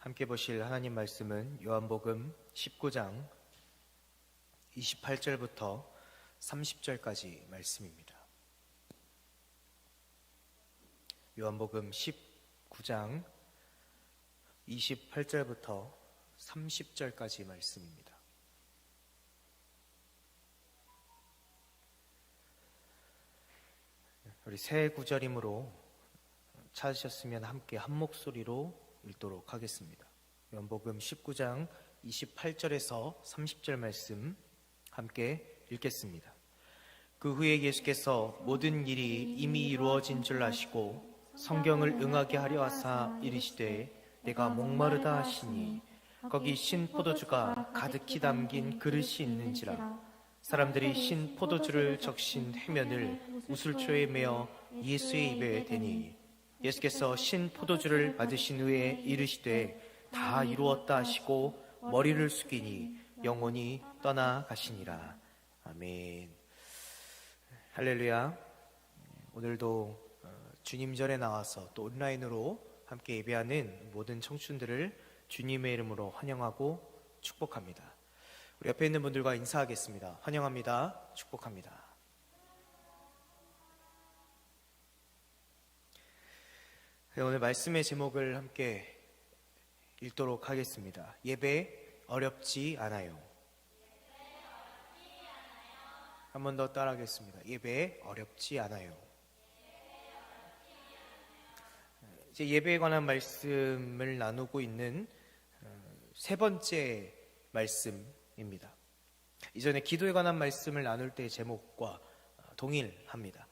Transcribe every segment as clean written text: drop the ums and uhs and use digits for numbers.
함께 보실 하나님 말씀은 요한복음 19장 28절부터 30절까지 말씀입니다. 요한복음 19장 28절부터 30절까지 말씀입니다. 우리 새 구절이므로 찾으셨으면 함께 한 목소리로 읽도록 하겠습니다. 요한복음 19장 28절에서 30절 말씀 함께 읽겠습니다. 그 후에 예수께서 모든 일이 이미 이루어진 줄 아시고 성경을 응하게 하려 하사 이르시되 내가 목마르다 하시니 거기 신 포도주가 가득히 담긴 그릇이 있는지라. 사람들이 신 포도주를 적신 해면을 우슬초에 메어 예수의 입에 대니 예수께서 신 포도주를 받으신 후에 이르시되 다 이루었다 하시고 머리를 숙이니 영원히 떠나가시니라. 아멘. 할렐루야. 오늘도 주님 전에 나와서 또 온라인으로 함께 예배하는 모든 청춘들을 주님의 이름으로 환영하고 축복합니다. 우리 옆에 있는 분들과 인사하겠습니다. 환영합니다. 축복합니다. 오늘 말씀의 제목을 함께 읽도록 하겠습니다. 예배 어렵지 않아요. 한 번 더 따라하겠습니다. 예배 어렵지 않아요. 이제 예배에 관한 말씀을 나누고 있는 세 번째 말씀입니다. 이전에 기도에 관한 말씀을 나눌 때의 제목과 동일합니다.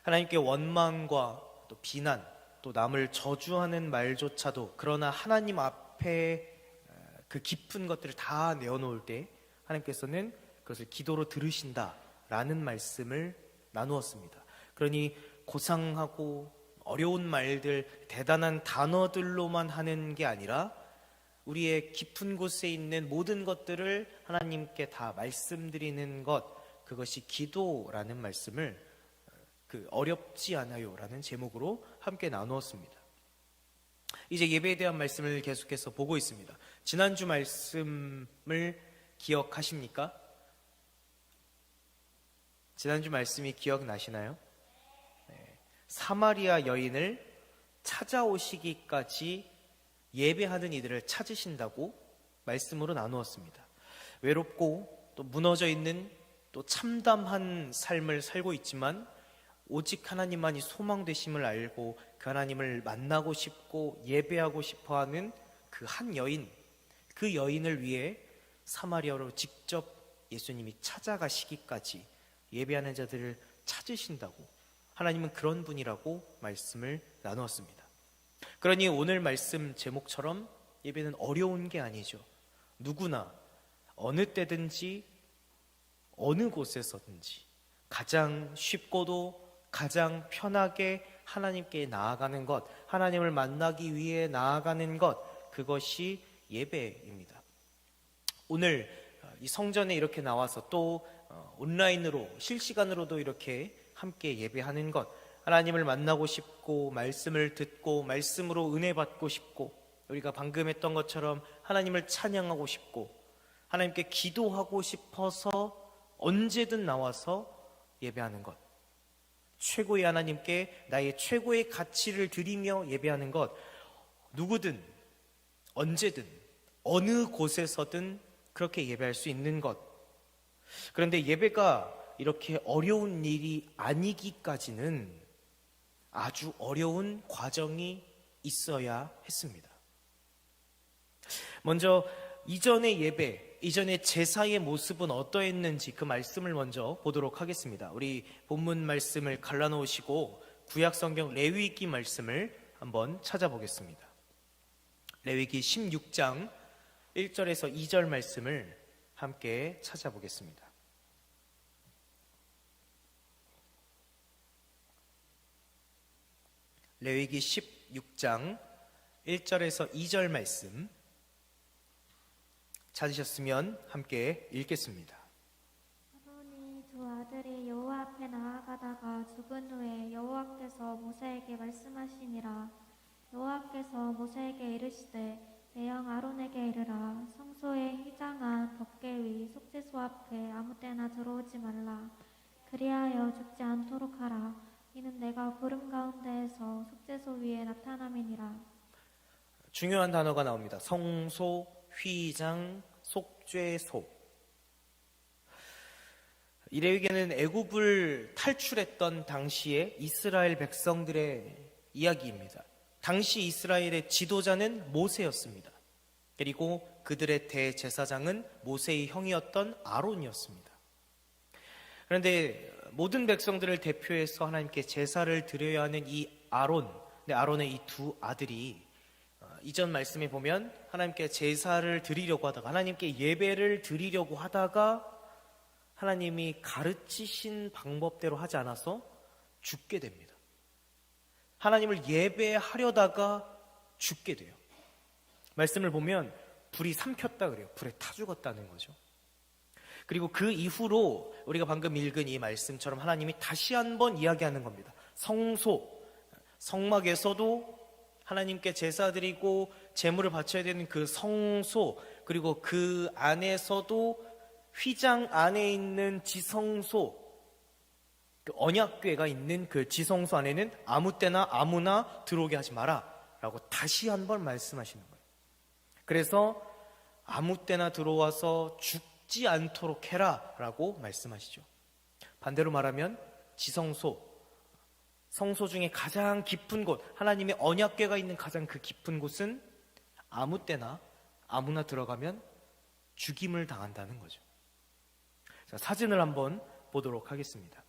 하나님께 원망과 또 비난, 또 남을 저주하는 말조차도 그러나 하나님 앞에 그 깊은 것들을 다 내어놓을 때 하나님께서는 그것을 기도로 들으신다라는 말씀을 나누었습니다. 그러니 고상하고 어려운 말들, 대단한 단어들로만 하는 게 아니라 우리의 깊은 곳에 있는 모든 것들을 하나님께 다 말씀드리는 것, 그것이 기도라는 말씀을 어렵지 않아요 라는 제목으로 함께 나누었습니다. 이제 예배에 대한 말씀을 계속해서 보고 있습니다. 지난주 말씀을 기억하십니까? 지난주 말씀이 기억나시나요? 네. 사마리아 여인을 찾아오시기까지 예배하는 이들을 찾으신다고 말씀으로 나누었습니다. 외롭고 또 무너져 있는 또 참담한 삶을 살고 있지만 오직 하나님만이 소망되심을 알고 그 하나님을 만나고 싶고 예배하고 싶어하는 그 한 여인, 그 여인을 위해 사마리아로 직접 예수님이 찾아가시기까지 예배하는 자들을 찾으신다고, 하나님은 그런 분이라고 말씀을 나누었습니다. 그러니 오늘 말씀 제목처럼 예배는 어려운 게 아니죠. 누구나 어느 때든지 어느 곳에서든지 가장 쉽고도 가장 편하게 하나님께 나아가는 것, 하나님을 만나기 위해 나아가는 것, 그것이 예배입니다. 오늘 이 성전에 이렇게 나와서 또 온라인으로 실시간으로도 이렇게 함께 예배하는 것, 하나님을 만나고 싶고 말씀을 듣고 말씀으로 은혜 받고 싶고 우리가 방금 했던 것처럼 하나님을 찬양하고 싶고 하나님께 기도하고 싶어서 언제든 나와서 예배하는 것, 최고의 하나님께 나의 최고의 가치를 드리며 예배하는 것, 누구든 언제든 어느 곳에서든 그렇게 예배할 수 있는 것. 그런데 예배가 이렇게 어려운 일이 아니기까지는 아주 어려운 과정이 있어야 했습니다. 먼저 이전의 예배, 이전의 제사의 모습은 어떠했는지 그 말씀을 먼저 보도록 하겠습니다. 우리 본문 말씀을 갈라놓으시고 구약성경 레위기 말씀을 한번 찾아보겠습니다. 레위기 16장 1절에서 2절 말씀을 함께 찾아보겠습니다. 레위기 16장 1절에서 2절 말씀 찾으셨으면 함께 읽겠습니다. 아론이 두 아들이 여호와 앞에 나아가다가 죽은 후에 여호와께서 모세에게 말씀하시니라. 여호와께서 모세에게 이르시되 대형 아론에게 이르라. 성소의 휘장한 덮개 위 속죄소 앞에 아무 때나 들어오지 말라. 그리하여 죽지 않도록 하라. 이는 내가 구름 가운데에서 속죄소 위에 나타남이니라. 중요한 단어가 나옵니다. 성소, 휘장, 속죄소. 이 레위기는 애굽을 탈출했던 당시의 이스라엘 백성들의 이야기입니다. 당시 이스라엘의 지도자는 모세였습니다. 그리고 그들의 대제사장은 모세의 형이었던 아론이었습니다. 그런데 모든 백성들을 대표해서 하나님께 제사를 드려야 하는 이 아론, 아론의 이 두 아들이 이전 말씀에 보면 하나님께 제사를 드리려고 하다가, 하나님께 예배를 드리려고 하다가 하나님이 가르치신 방법대로 하지 않아서 죽게 됩니다. 하나님을 예배하려다가 죽게 돼요. 말씀을 보면 불이 삼켰다 그래요. 불에 타 죽었다는 거죠. 그리고 그 이후로 우리가 방금 읽은 이 말씀처럼 하나님이 다시 한번 이야기하는 겁니다. 성소, 성막에서도 하나님께 제사 드리고 제물을 바쳐야 되는 그 성소, 그리고 그 안에서도 휘장 안에 있는 지성소, 그 언약궤가 있는 그 지성소 안에는 아무 때나 아무나 들어오게 하지 마라 라고 다시 한번 말씀하시는 거예요. 그래서 아무 때나 들어와서 죽지 않도록 해라 라고 말씀하시죠. 반대로 말하면 지성소, 성소 중에 가장 깊은 곳, 하나님의 언약궤가 있는 가장 그 깊은 곳은 아무 때나 아무나 들어가면 죽임을 당한다는 거죠. 자, 사진을 한번 보도록 하겠습니다.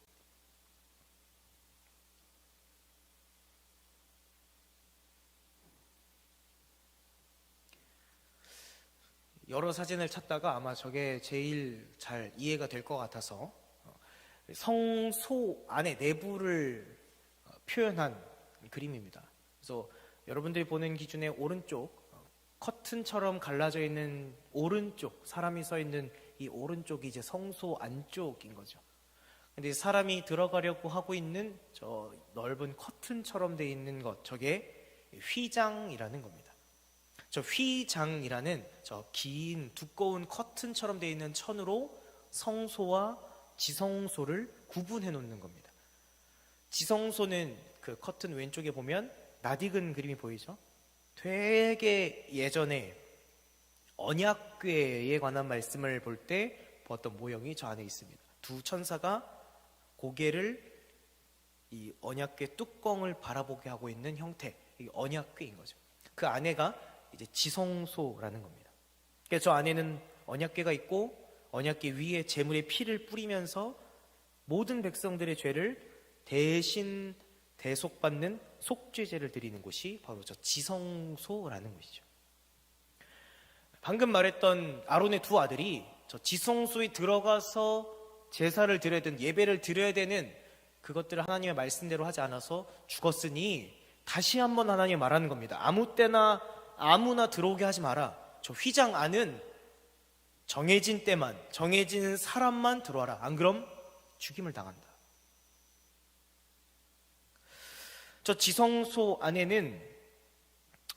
여러 사진을 찾다가 아마 저게 제일 잘 이해가 될 것 같아서 성소 안에 내부를 표현한 그림입니다. 그래서 여러분들이 보는 기준에 오른쪽 커튼처럼 갈라져 있는 오른쪽, 사람이 서 있는 이 오른쪽이 이제 성소 안쪽인 거죠. 근데 사람이 들어가려고 하고 있는 저 넓은 커튼처럼 돼 있는 것, 저게 휘장이라는 겁니다. 저 휘장이라는 저 긴 두꺼운 커튼처럼 돼 있는 천으로 성소와 지성소를 구분해 놓는 겁니다. 지성소는 그 커튼 왼쪽에 보면 낯익은 그림이 보이죠? 되게 예전에 언약궤에 관한 말씀을 볼 때 보았던 모형이 저 안에 있습니다. 두 천사가 고개를 이 언약궤 뚜껑을 바라보게 하고 있는 형태, 이 언약궤인 거죠. 그 안에가 이제 지성소라는 겁니다. 그래서 저 안에는 언약궤가 있고 언약궤 위에 제물의 피를 뿌리면서 모든 백성들의 죄를 대신 대속받는 속죄제를 드리는 곳이 바로 저 지성소라는 곳이죠. 방금 말했던 아론의 두 아들이 저 지성소에 들어가서 제사를 드려야 되는, 예배를 드려야 되는 그것들을 하나님의 말씀대로 하지 않아서 죽었으니 다시 한번 하나님이 말하는 겁니다. 아무 때나 아무나 들어오게 하지 마라. 저 휘장 안은 정해진 때만, 정해진 사람만 들어와라. 안 그럼 죽임을 당한다. 저 지성소 안에는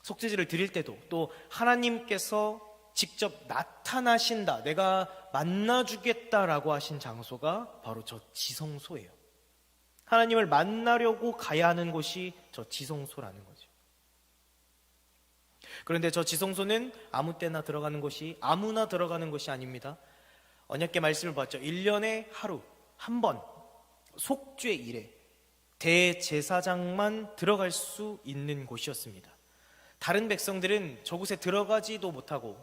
속죄제를 드릴 때도 또 하나님께서 직접 나타나신다, 내가 만나주겠다라고 하신 장소가 바로 저 지성소예요. 하나님을 만나려고 가야 하는 곳이 저 지성소라는 거죠. 그런데 저 지성소는 아무 때나 들어가는 곳이, 아무나 들어가는 곳이 아닙니다. 언약궤 말씀을 봤죠. 1년에 하루 한 번 속죄일에 대제사장만 들어갈 수 있는 곳이었습니다. 다른 백성들은 저곳에 들어가지도 못하고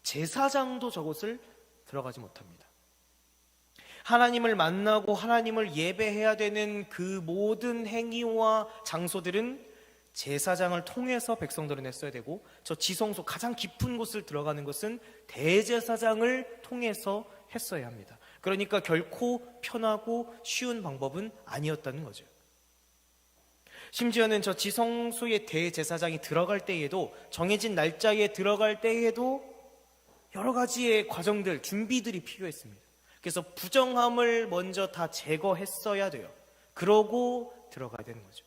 제사장도 저곳을 들어가지 못합니다. 하나님을 만나고 하나님을 예배해야 되는 그 모든 행위와 장소들은 제사장을 통해서 백성들은 했어야 되고, 저 지성소 가장 깊은 곳을 들어가는 것은 대제사장을 통해서 했어야 합니다. 그러니까 결코 편하고 쉬운 방법은 아니었다는 거죠. 심지어는 저 지성소의 대제사장이 들어갈 때에도, 정해진 날짜에 들어갈 때에도 여러 가지의 과정들, 준비들이 필요했습니다. 그래서 부정함을 먼저 다 제거했어야 돼요. 그러고 들어가야 되는 거죠.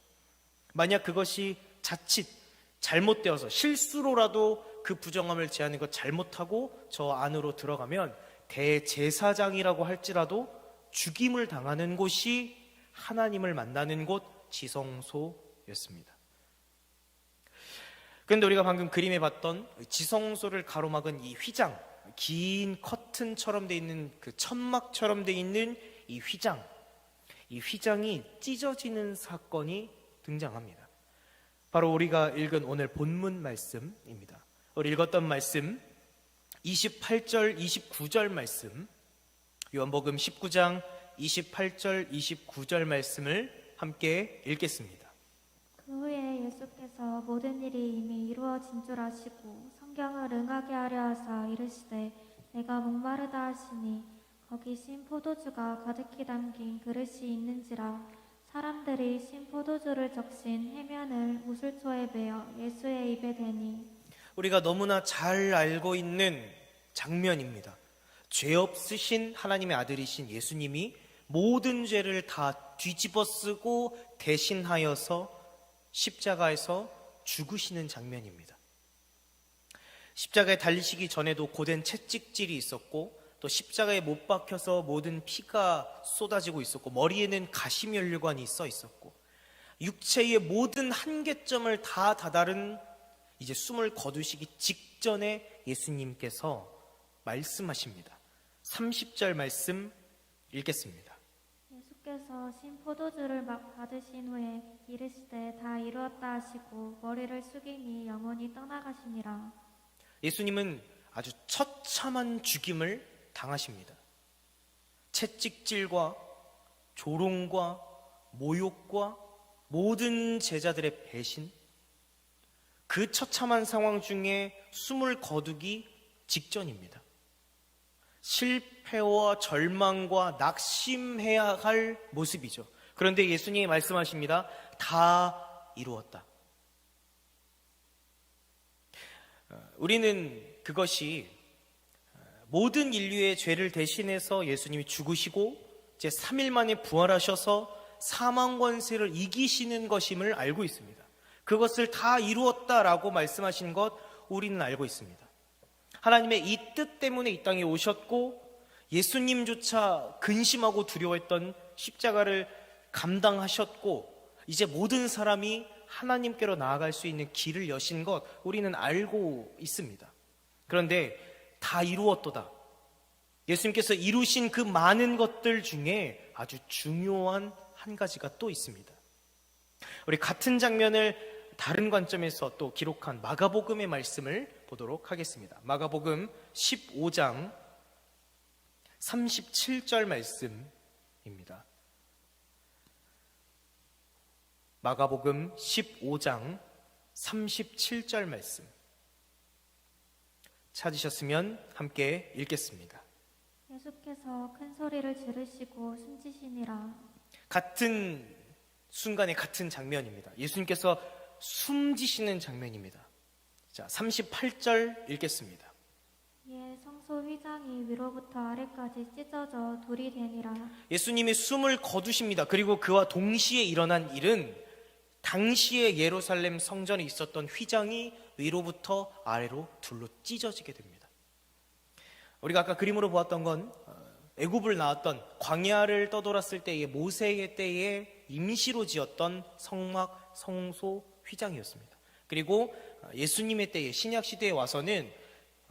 만약 그것이 자칫 잘못되어서 실수로라도 그 부정함을 제하는 것 잘못하고 저 안으로 들어가면 대제사장이라고 할지라도 죽임을 당하는 곳이 하나님을 만나는 곳 지성소였습니다. 그런데 우리가 방금 그림에 봤던 지성소를 가로막은 이 휘장, 긴 커튼처럼 돼 있는 그 천막처럼 돼 있는 이 휘장이 찢어지는 사건이 등장합니다. 바로 우리가 읽은 오늘 본문 말씀입니다. 우리 읽었던 말씀 28절 29절 말씀, 요한복음 19장 28절 29절 말씀을 함께 읽겠습니다. 그 후에 예수께서 모든 일이 이미 이루어진 줄 아시고 성경을 응하게 하려 하사 이르시되 내가 목마르다 하시니 거기 신 포도주가 가득히 담긴 그릇이 있는지라. 사람들이 신 포도주를 적신 해면을 우슬초에 베어 예수의 입에 대니. 우리가 너무나 잘 알고 있는 장면입니다. 죄 없으신 하나님의 아들이신 예수님이 모든 죄를 다 뒤집어 쓰고 대신하여서 십자가에서 죽으시는 장면입니다. 십자가에 달리시기 전에도 고된 채찍질이 있었고, 또 십자가에 못 박혀서 모든 피가 쏟아지고 있었고, 머리에는 가시면류관이 써 있었고, 육체의 모든 한계점을 다 다다른 이제 숨을 거두시기 직전에 예수님께서 말씀하십니다. 30절 말씀 읽겠습니다. 예수께서 신 포도주를 막 받으신 후에 이르시되 다 이루었다 하시고 머리를 숙이니 영혼이 떠나가시니라. 예수님은 아주 처참한 죽임을 당하십니다. 채찍질과 조롱과 모욕과 모든 제자들의 배신, 그 처참한 상황 중에 숨을 거두기 직전입니다. 실패와 절망과 낙심해야 할 모습이죠. 그런데 예수님이 말씀하십니다. 다 이루었다. 우리는 그것이 모든 인류의 죄를 대신해서 예수님이 죽으시고 이제 3일 만에 부활하셔서 사망 권세를 이기시는 것임을 알고 있습니다. 그것을 다 이루었다라고 말씀하신 것 우리는 알고 있습니다. 하나님의 이 뜻 때문에 이 땅에 오셨고, 예수님조차 근심하고 두려워했던 십자가를 감당하셨고, 이제 모든 사람이 하나님께로 나아갈 수 있는 길을 여신 것 우리는 알고 있습니다. 그런데 다 이루었도다. 예수님께서 이루신 그 많은 것들 중에 아주 중요한 한 가지가 또 있습니다. 우리 같은 장면을 다른 관점에서 또 기록한 마가복음의 말씀을 보도록 하겠습니다. 마가복음 15장 37절 말씀입니다. 마가복음 15장 37절 말씀 찾으셨으면 함께 읽겠습니다. 예수께서 큰 소리를 지르시고 숨지시니라. 같은 순간에 같은 장면입니다. 예수님께서 숨지시는 장면입니다. 자, 38절 읽겠습니다. 이에 성소 휘장이 위로부터 아래까지 찢어져 돌이 되니라. 예수님이 숨을 거두십니다. 그리고 그와 동시에 일어난 일은 당시에 예루살렘 성전에 있었던 휘장이 위로부터 아래로 둘로 찢어지게 됩니다. 우리가 아까 그림으로 보았던 건 애굽을 나왔던 광야를 떠돌았을 때의 모세의 때에 임시로 지었던 성막, 성소, 휘장이었습니다. 그리고 예수님의 때에 신약 시대에 와서는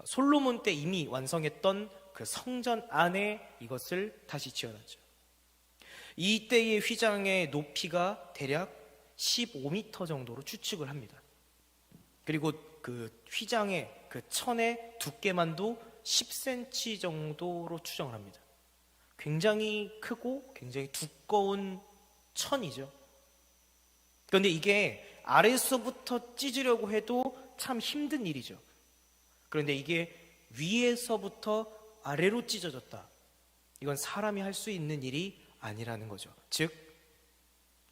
솔로몬 때 이미 완성했던 그 성전 안에 이것을 다시 지어놨죠. 이 때의 휘장의 높이가 대략 15m 정도로 추측을 합니다. 그리고 그 휘장의 그 천의 두께만도 10cm 정도로 추정을 합니다. 굉장히 크고 굉장히 두꺼운 천이죠. 그런데 이게 아래서부터 찢으려고 해도 참 힘든 일이죠. 그런데 이게 위에서부터 아래로 찢어졌다. 이건 사람이 할 수 있는 일이 아니라는 거죠. 즉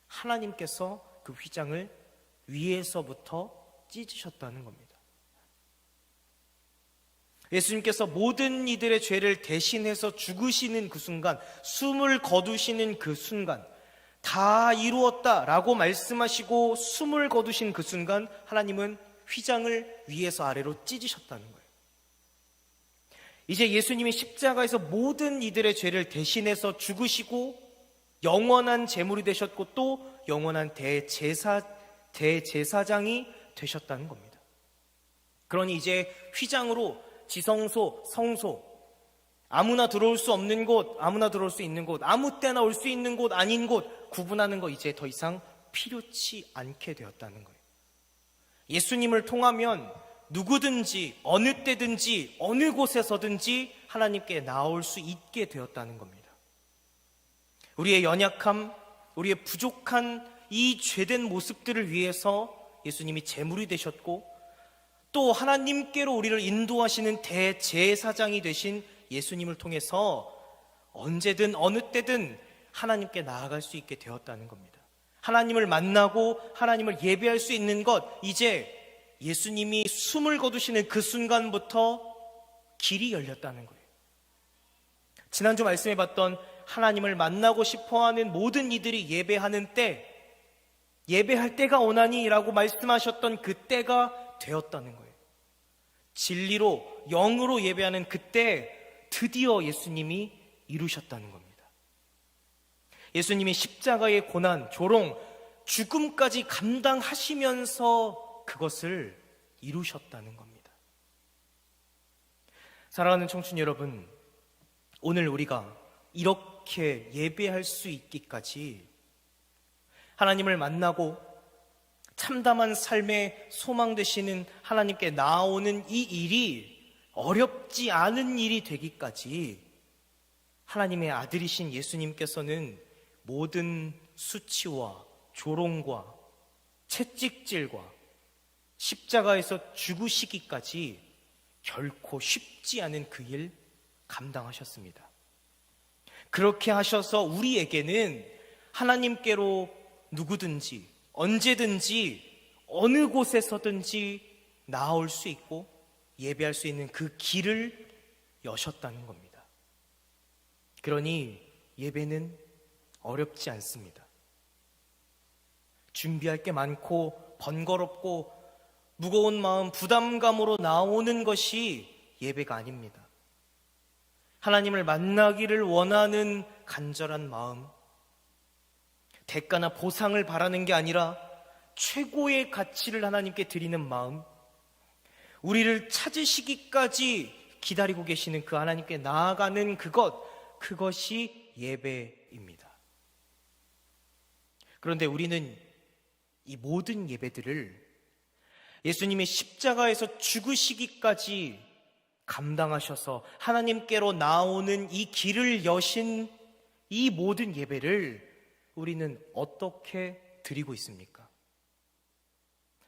하나님께서 그 휘장을 위에서부터 찢으셨다는 겁니다. 예수님께서 모든 이들의 죄를 대신해서 죽으시는 그 순간, 숨을 거두시는 그 순간, 다 이루었다라고 말씀하시고 숨을 거두신 그 순간 하나님은 휘장을 위에서 아래로 찢으셨다는 거예요. 이제 예수님이 십자가에서 모든 이들의 죄를 대신해서 죽으시고 영원한 제물이 되셨고 또 영원한 대제사장이 되셨다는 겁니다. 그러니 이제 휘장으로 지성소, 성소, 아무나 들어올 수 없는 곳, 아무나 들어올 수 있는 곳, 아무 때나 올 수 있는 곳, 아닌 곳 구분하는 거 이제 더 이상 필요치 않게 되었다는 거예요. 예수님을 통하면 누구든지 어느 때든지 어느 곳에서든지 하나님께 나올 수 있게 되었다는 겁니다. 우리의 연약함, 우리의 부족한 이 죄된 모습들을 위해서 예수님이 제물이 되셨고 또 하나님께로 우리를 인도하시는 대제사장이 되신 예수님을 통해서 언제든 어느 때든 하나님께 나아갈 수 있게 되었다는 겁니다. 하나님을 만나고 하나님을 예배할 수 있는 것, 이제 예수님이 숨을 거두시는 그 순간부터 길이 열렸다는 거예요. 지난주 말씀해 봤던 하나님을 만나고 싶어하는 모든 이들이 예배하는 때, 예배할 때가 오나니 라고 말씀하셨던 그 때가 되었다는 거예요. 진리로 영으로 예배하는 그때 드디어 예수님이 이루셨다는 겁니다. 예수님이 십자가의 고난, 조롱, 죽음까지 감당하시면서 그것을 이루셨다는 겁니다. 사랑하는 청춘 여러분, 오늘 우리가 이렇게 예배할 수 있기까지 하나님을 만나고 참담한 삶의 소망 되시는 하나님께 나아오는 이 일이 어렵지 않은 일이 되기까지 하나님의 아들이신 예수님께서는 모든 수치와 조롱과 채찍질과 십자가에서 죽으시기까지 결코 쉽지 않은 그 일 감당하셨습니다. 그렇게 하셔서 우리에게는 하나님께로 누구든지 언제든지 어느 곳에서든지 나아올 수 있고 예배할 수 있는 그 길을 여셨다는 겁니다. 그러니 예배는 어렵지 않습니다. 준비할 게 많고 번거롭고 무거운 마음, 부담감으로 나오는 것이 예배가 아닙니다. 하나님을 만나기를 원하는 간절한 마음, 대가나 보상을 바라는 게 아니라 최고의 가치를 하나님께 드리는 마음, 우리를 찾으시기까지 기다리고 계시는 그 하나님께 나아가는 그것이 예배입니다. 그런데 우리는 이 모든 예배들을 예수님이 십자가에서 죽으시기까지 감당하셔서 하나님께로 나오는 이 길을 여신 이 모든 예배를 우리는 어떻게 드리고 있습니까?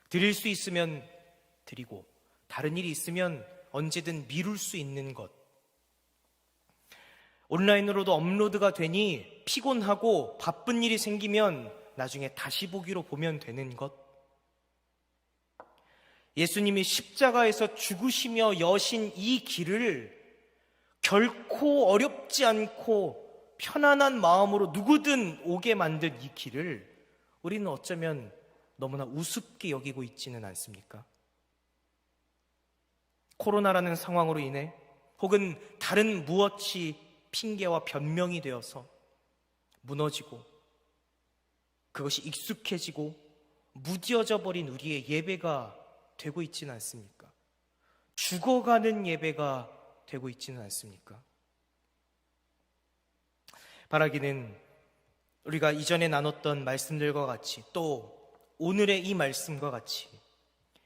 드릴 수 있으면 드리고 다른 일이 있으면 언제든 미룰 수 있는 것, 온라인으로도 업로드가 되니 피곤하고 바쁜 일이 생기면 나중에 다시 보기로 보면 되는 것, 예수님이 십자가에서 죽으시며 여신 이 길을 결코 어렵지 않고 편안한 마음으로 누구든 오게 만든 이 길을 우리는 어쩌면 너무나 우습게 여기고 있지는 않습니까? 코로나라는 상황으로 인해 혹은 다른 무엇이 핑계와 변명이 되어서 무너지고 그것이 익숙해지고 무뎌져 버린 우리의 예배가 되고 있지는 않습니까? 죽어가는 예배가 되고 있지는 않습니까? 바라기는 우리가 이전에 나눴던 말씀들과 같이 또 오늘의 이 말씀과 같이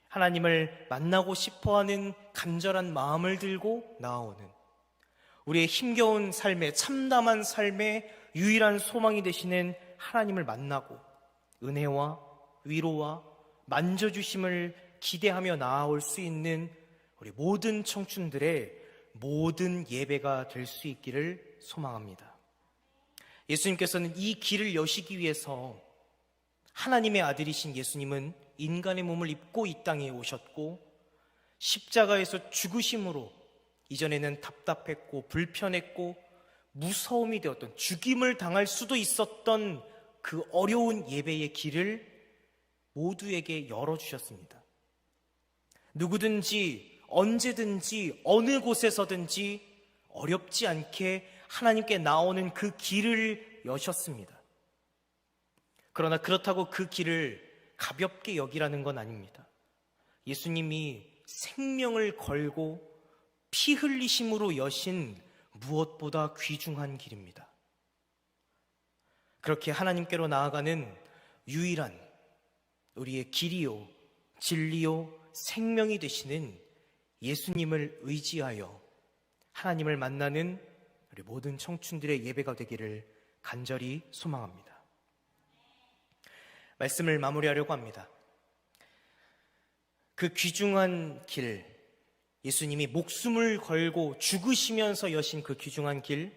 하나님을 만나고 싶어하는 간절한 마음을 들고 나아오는 우리의 힘겨운 삶의 참담한 삶의 유일한 소망이 되시는 하나님을 만나고 은혜와 위로와 만져주심을 기대하며 나아올 수 있는 우리 모든 청춘들의 모든 예배가 될 수 있기를 소망합니다. 예수님께서는 이 길을 여시기 위해서 하나님의 아들이신 예수님은 인간의 몸을 입고 이 땅에 오셨고 십자가에서 죽으심으로 이전에는 답답했고 불편했고 무서움이 되었던 죽임을 당할 수도 있었던 그 어려운 예배의 길을 모두에게 열어주셨습니다. 누구든지 언제든지 어느 곳에서든지 어렵지 않게 하나님께 나오는 그 길을 여셨습니다. 그러나 그렇다고 그 길을 가볍게 여기라는 건 아닙니다. 예수님이 생명을 걸고 피 흘리심으로 여신 무엇보다 귀중한 길입니다. 그렇게 하나님께로 나아가는 유일한 우리의 길이요, 진리요, 생명이 되시는 예수님을 의지하여 하나님을 만나는 우리 모든 청춘들의 예배가 되기를 간절히 소망합니다. 말씀을 마무리하려고 합니다. 그 귀중한 길, 예수님이 목숨을 걸고 죽으시면서 여신 그 귀중한 길,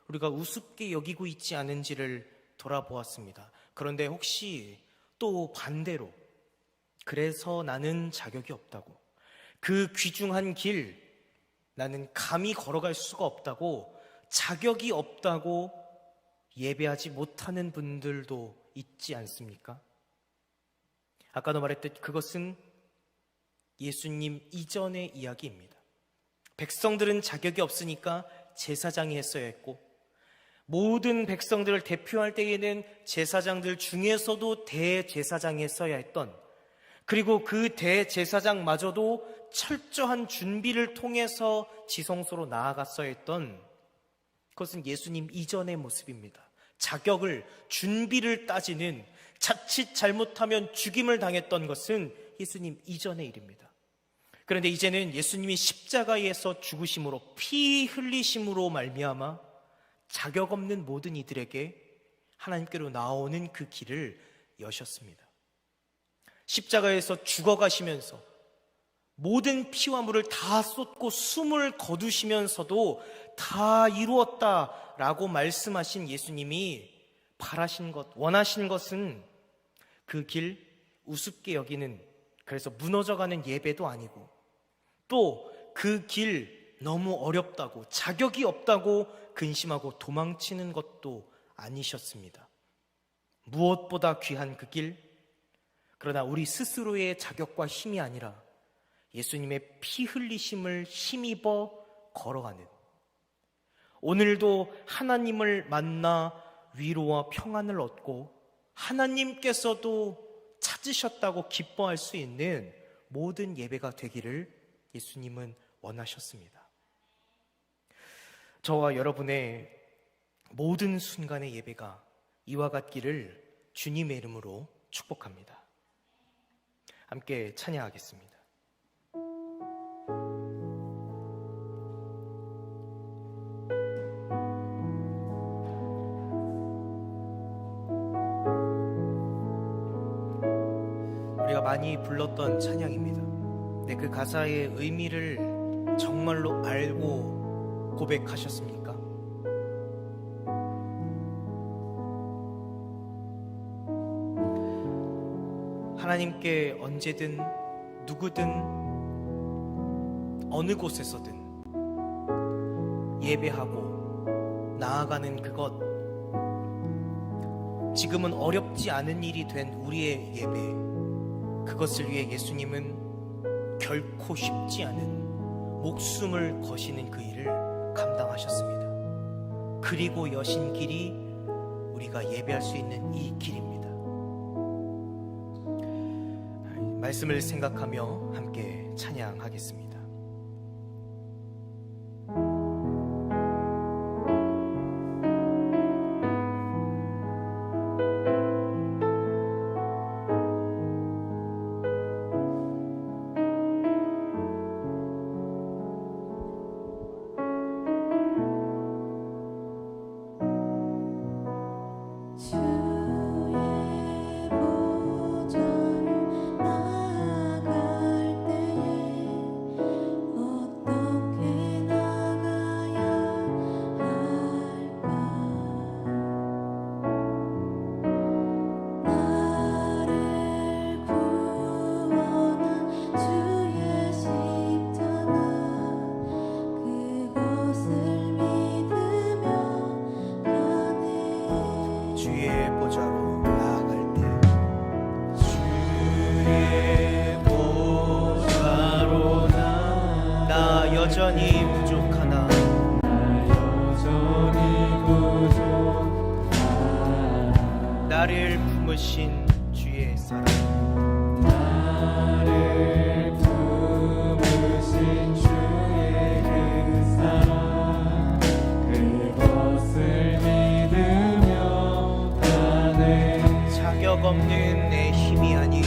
우리가 우습게 여기고 있지 않은지를 돌아보았습니다. 그런데 혹시 또 반대로 그래서 나는 자격이 없다고, 그 귀중한 길 나는 감히 걸어갈 수가 없다고, 자격이 없다고 예배하지 못하는 분들도 있지 않습니까? 아까도 말했듯 그것은 예수님 이전의 이야기입니다. 백성들은 자격이 없으니까 제사장이 했어야 했고, 모든 백성들을 대표할 때에는 제사장들 중에서도 대제사장이 했어야 했던, 그리고 그 대제사장마저도 철저한 준비를 통해서 지성소로 나아갔어야 했던, 그것은 예수님 이전의 모습입니다. 자격을, 준비를 따지는, 자칫 잘못하면 죽임을 당했던 것은 예수님 이전의 일입니다. 그런데 이제는 예수님이 십자가에서 죽으심으로, 피 흘리심으로 말미암아 자격 없는 모든 이들에게 하나님께로 나오는 그 길을 여셨습니다. 십자가에서 죽어가시면서 모든 피와 물을 다 쏟고 숨을 거두시면서도 다 이루었다라고 말씀하신 예수님이 바라신 것, 원하신 것은 그 길 우습게 여기는, 그래서 무너져가는 예배도 아니고, 또 그 길 너무 어렵다고, 자격이 없다고 근심하고 도망치는 것도 아니셨습니다. 무엇보다 귀한 그 길, 그러나 우리 스스로의 자격과 힘이 아니라 예수님의 피 흘리심을 힘입어 걸어가는, 오늘도 하나님을 만나 위로와 평안을 얻고 하나님께서도 찾으셨다고 기뻐할 수 있는 모든 예배가 되기를 예수님은 원하셨습니다. 저와 여러분의 모든 순간의 예배가 이와 같기를 주님의 이름으로 축복합니다. 함께 찬양하겠습니다. 우리가 많이 불렀던 찬양입니다. 근데 그 가사의 의미를 정말로 알고 고백하셨습니까? 하나님께 언제든 누구든 어느 곳에서든 예배하고 나아가는 그것, 지금은 어렵지 않은 일이 된 우리의 예배, 그것을 위해 예수님은 결코 쉽지 않은 목숨을 거시는 그 일을 감당하셨습니다. 그리고 여신 길이 우리가 예배할 수 있는 이 길입니다. 말씀을 생각하며 함께 찬양하겠습니다. 주의 보좌 나아갈 때에 여전히 부족하나 나를 품으신 주의 사랑 나를 품으신 주의 그 사랑 그것을 믿으며 가네 자격 없는 내 힘이 아닌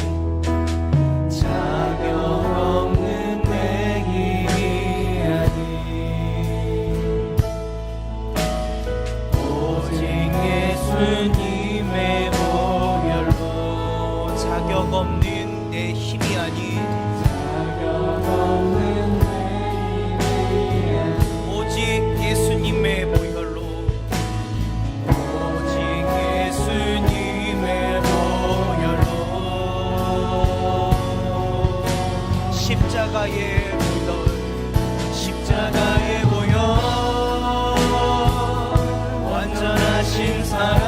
자격 없는 내 힘이 아닌 오직 예수님의 보혈로 자격 없는 내 힘이 아닌 자격 없는 내 힘이 아닌 오직 예수님의 보혈로 오직 예수님의 보혈로 십자가의 보혈 십자가의 보혈 완전하신 사랑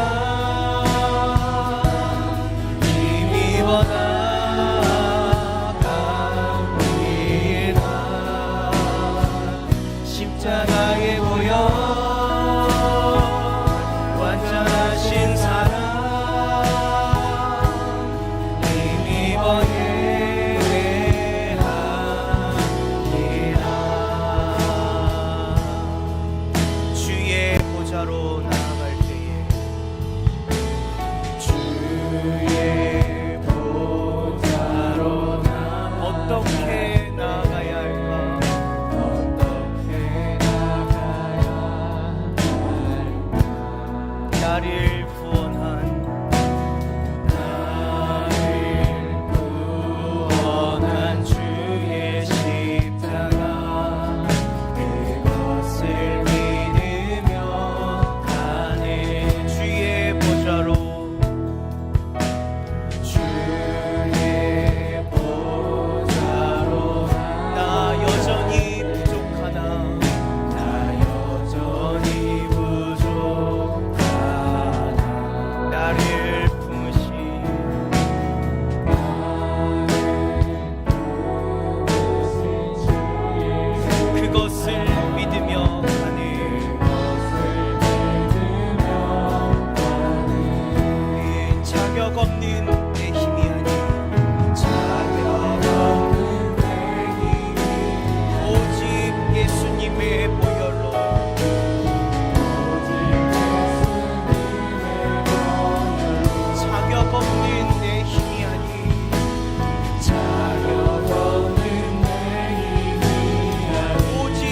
십자가의 보혈 완전하신 사랑 힘입어 예배하리라 주의 보좌로 나아갈 때에 주의 보좌로 어떻게 나아가야 할까 어떻게 나가야 할까 나를 구원한 나를 구원한 주의 십자가 그것을 믿으며 가네 주의 보좌로 주의 보좌로 나 여전히 부족하나 나 여전히 부족하나 나를 품으신 그것을 믿으며 가네 자격 없는 내 힘이 아닌 자격 없는 내 힘이 오직 예수님의 보혈로 오직 예수님의 보혈로 자격 없는 내 힘이 아닌 자격 없는 내 힘이 아닌 오직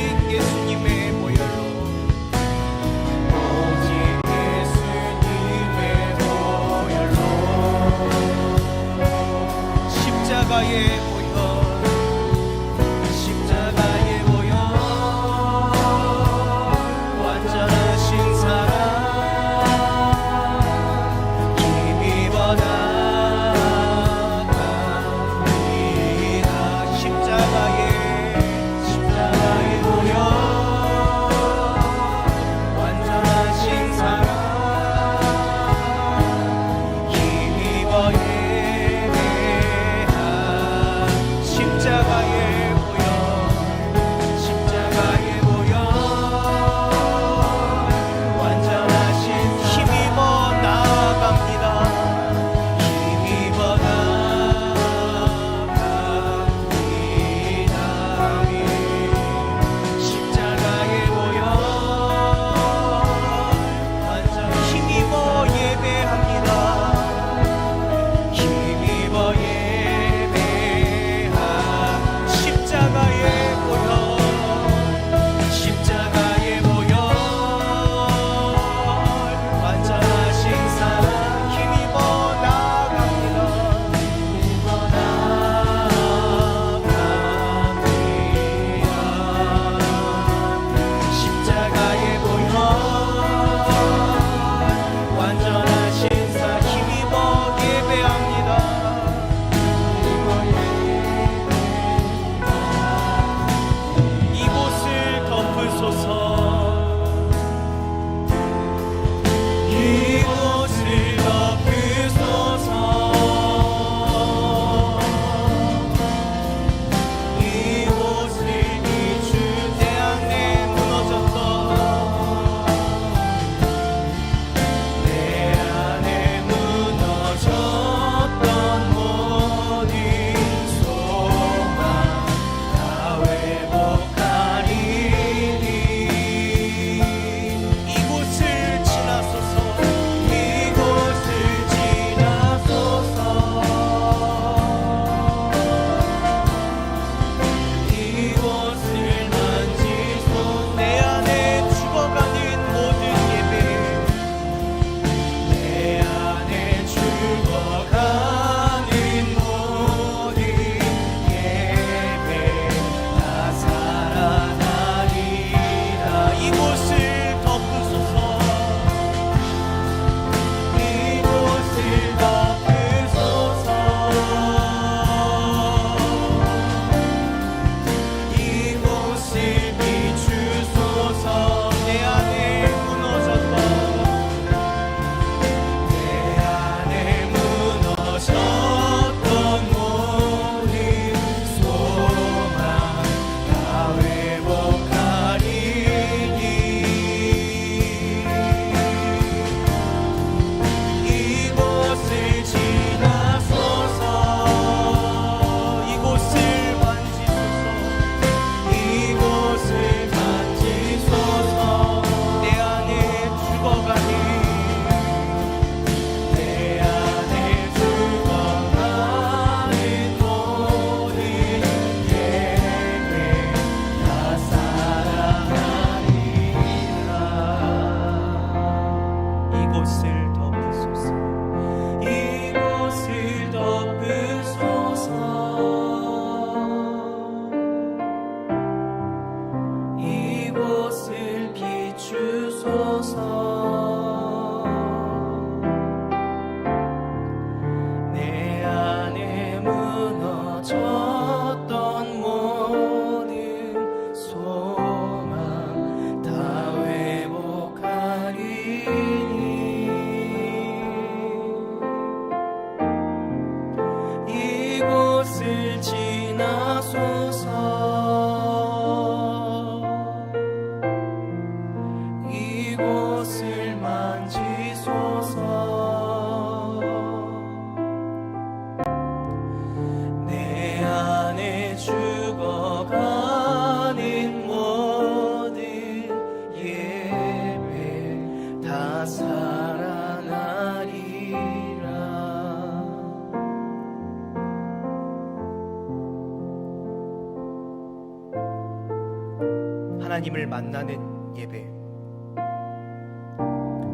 하나님을 만나는 예배,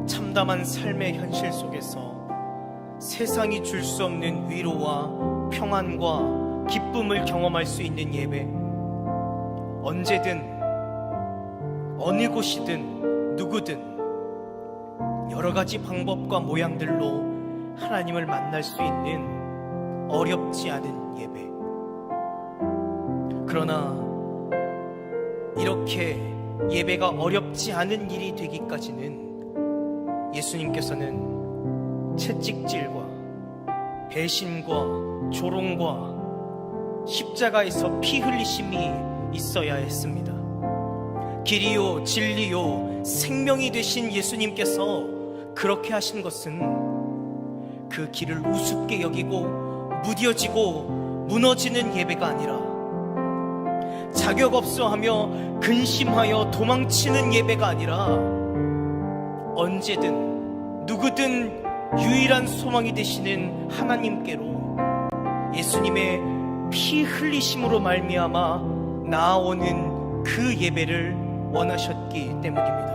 참담한 삶의 현실 속에서 세상이 줄 수 없는 위로와 평안과 기쁨을 경험할 수 있는 예배, 언제든 어느 곳이든 누구든 여러 가지 방법과 모양들로 하나님을 만날 수 있는 어렵지 않은 예배. 그러나 이렇게 예배가 어렵지 않은 일이 되기까지는 예수님께서는 채찍질과 배신과 조롱과 십자가에서 피 흘리심이 있어야 했습니다. 길이요 진리요 생명이 되신 예수님께서 그렇게 하신 것은 그 길을 우습게 여기고 무뎌지고 무너지는 예배가 아니라 자격 없어 하며 근심하여 도망치는 예배가 아니라 언제든 누구든 유일한 소망이 되시는 하나님께로 예수님의 피 흘리심으로 말미암아 나아오는 그 예배를 원하셨기 때문입니다.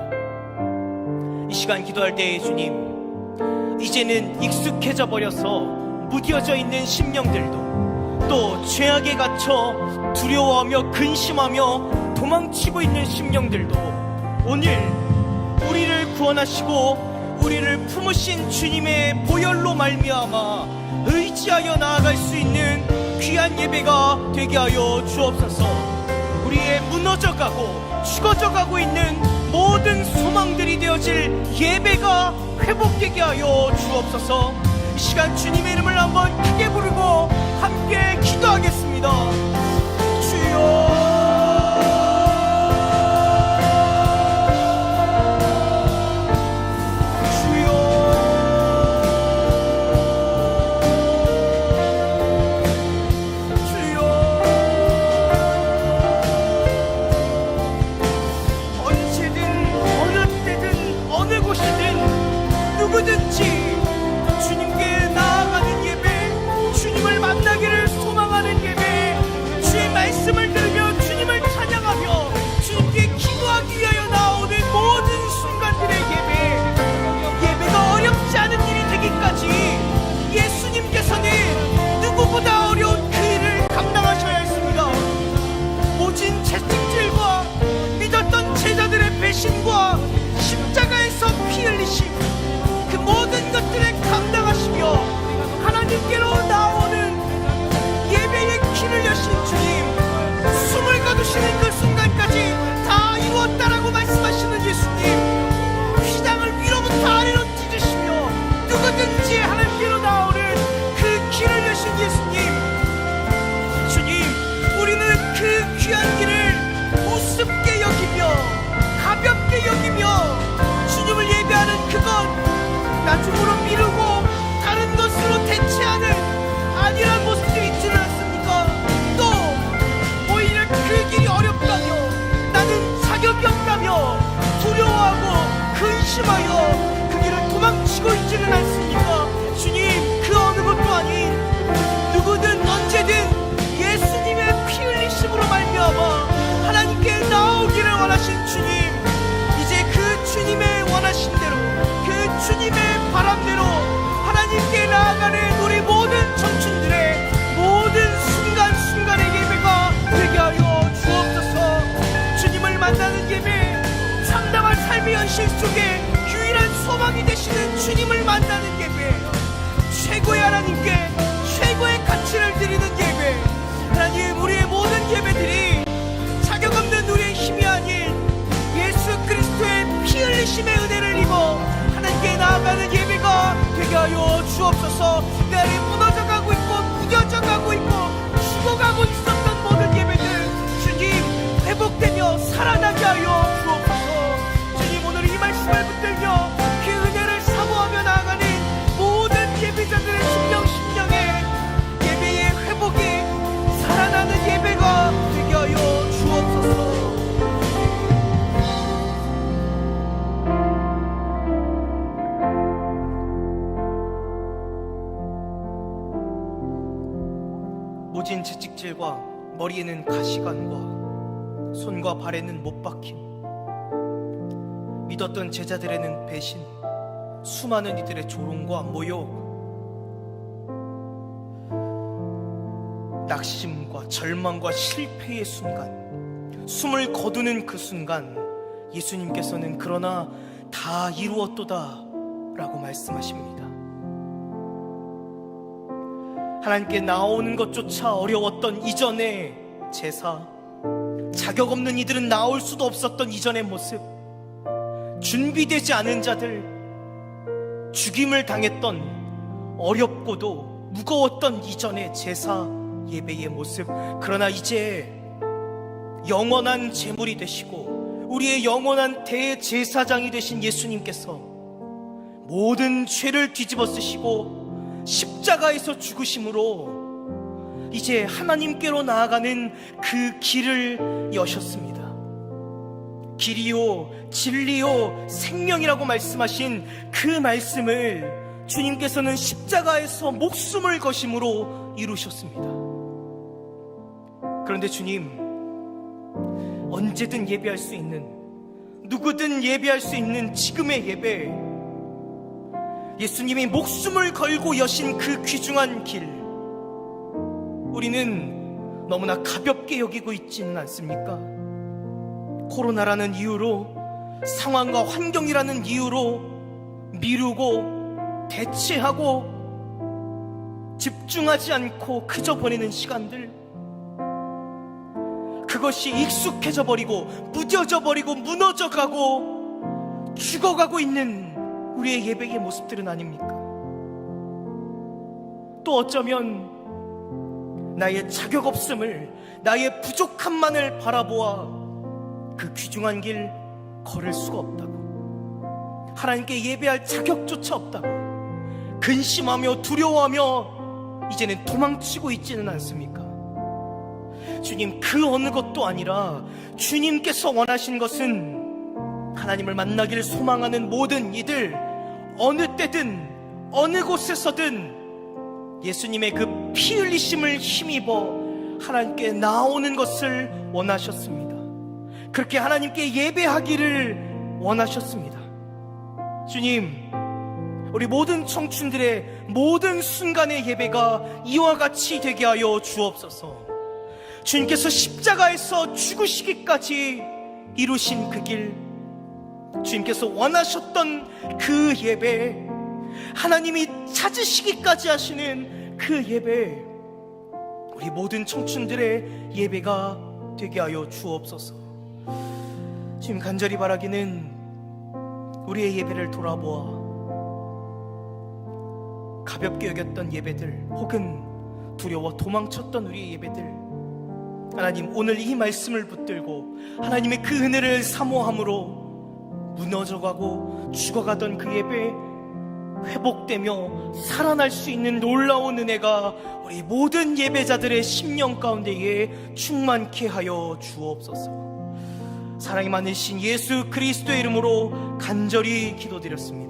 이 시간 기도할 때 주님, 이제는 익숙해져 버려서 무뎌져 있는 심령들도, 또 죄악에 갇혀 두려워하며 근심하며 도망치고 있는 심령들도 오늘 우리를 구원하시고 우리를 품으신 주님의 보혈로 말미암아 의지하여 나아갈 수 있는 귀한 예배가 되게 하여 주옵소서. 우리의 무너져가고 죽어져가고 있는 모든 소망들이 되어질 예배가 회복되게 하여 주옵소서. 이 시간 주님의 이름을 한번 크게 부르고 함께 기도하겠습니다. 주여, 누구든지 주님께 나아가는 예배, 주님을 만나기를 소망하는 예배, 주의 말씀을 들으며 주님을 찬양하며 주님께 기도하기 위하여 나오는 모든 순간들의 예배가 어렵지 않은 일이 되기까지 예수님께서는 누구보다 어려운 그 일을 감당하셔야 했습니다. 모진 채찍질과 믿었던 제자들의 배신과 십자가에서 피 흘리심, 그 모든 것들을 감당하시며 하나님께로 나오는 예배의 길을 여신 주님, 숨을 거두시는 그 순간까지 다 이루었다라고 말씀하시는 예수님, 휘장을 위로부터 아래로 찢으시며 누구든지 하나님께로 나오는 그 길을 여신 예수님, 주님, 우리는 그 귀한 길을 우습게 여기며 가볍게 여기며 주님을 예배하는 그것 나중으로 미루고 다른 것으로 대체하는 안일한 모습들이 있지는 않습니까? 또 오히려 그 길이 어렵다며 나는 자격이 없다며 두려워하고 근심하여 그 길을 도망치고 있지는 않습니까? 주님, 그 어느 것도 아닌 누구든 언제든 예수님의 피 흘리심으로 말미암아 하나님께 나오기를 원하신 주님, 이제 그 주님의 원하신 대로 그 주님의 바람대로 하나님께 나아가는 우리 모든 청춘들의 모든 순간순간의 예배가 되게 하여 주옵소서. 주님을 만나는 예배, 참담한 삶의 현실 속에 유일한 소망이 되시는 주님을 만나는 예배, 최고의 하나님께 최고의 가치를 드리는 예배, 하나님, 우리의 모든 예배들이 자격 없는 우리의 힘이 아닌 예수 그리스도의 피 흘리심의 은혜를 입어 하나님께 나아가는 예배가 되게 하여 주옵소서. 내 안에 무너져가고 있고 무뎌져가고 있고 죽어가고 있었던 모든 예배들 주님 회복되며 살아나게 하여 주옵소서. 주님, 오늘 이 말씀을 붙들며 그 은혜를 사모하며 나아가는 모든 예배자들의 심령에 예배의 회복이 살아나는 예배가 되게 하여 주옵소서. 모진 채찍질과 머리에는 가시관과 손과 발에는 못 박힘, 믿었던 제자들에는 배신, 수많은 이들의 조롱과 모욕, 낙심과 절망과 실패의 순간, 숨을 거두는 그 순간 예수님께서는 그러나 다 이루었도다 라고 말씀하십니다. 하나님께 나오는 것조차 어려웠던 이전의 제사, 자격 없는 이들은 나올 수도 없었던 이전의 모습, 준비되지 않은 자들, 죽임을 당했던 어렵고도 무거웠던 이전의 제사 예배의 모습, 그러나 이제 영원한 제물이 되시고 우리의 영원한 대제사장이 되신 예수님께서 모든 죄를 뒤집어 쓰시고 십자가에서 죽으심으로 이제 하나님께로 나아가는 그 길을 여셨습니다. 길이요 진리요 생명이라고 말씀하신 그 말씀을 주님께서는 십자가에서 목숨을 거심으로 이루셨습니다. 그런데 주님, 언제든 예배할 수 있는, 누구든 예배할 수 있는 지금의 예배, 예수님이 목숨을 걸고 여신 그 귀중한 길, 우리는 너무나 가볍게 여기고 있지는 않습니까? 코로나라는 이유로, 상황과 환경이라는 이유로 미루고 대체하고 집중하지 않고 그저 보내는 시간들, 그것이 익숙해져 버리고 무뎌져 버리고 무너져 가고 죽어가고 있는 우리의 예배의 모습들은 아닙니까? 또 어쩌면 나의 자격 없음을, 나의 부족함만을 바라보아 그 귀중한 길 걸을 수가 없다고, 하나님께 예배할 자격조차 없다고 근심하며 두려워하며 이제는 도망치고 있지는 않습니까? 주님, 그 어느 것도 아니라 주님께서 원하신 것은 하나님을 만나기를 소망하는 모든 이들, 어느 때든 어느 곳에서든 예수님의 그 피 흘리심을 힘입어 하나님께 나오는 것을 원하셨습니다. 그렇게 하나님께 예배하기를 원하셨습니다. 주님, 우리 모든 청춘들의 모든 순간의 예배가 이와 같이 되게 하여 주옵소서. 주님께서 십자가에서 죽으시기까지 이루신 그 길, 주님께서 원하셨던 그 예배, 하나님이 찾으시기까지 하시는 그 예배, 우리 모든 청춘들의 예배가 되게 하여 주옵소서. 지금 간절히 바라기는 우리의 예배를 돌아보아 가볍게 여겼던 예배들, 혹은 두려워 도망쳤던 우리의 예배들, 하나님, 오늘 이 말씀을 붙들고 하나님의 그 은혜를 사모함으로 무너져가고 죽어가던 그 예배 회복되며 살아날 수 있는 놀라운 은혜가 우리 모든 예배자들의 심령 가운데에 충만케 하여 주옵소서. 사랑이 많으신 예수 그리스도의 이름으로 간절히 기도드렸습니다.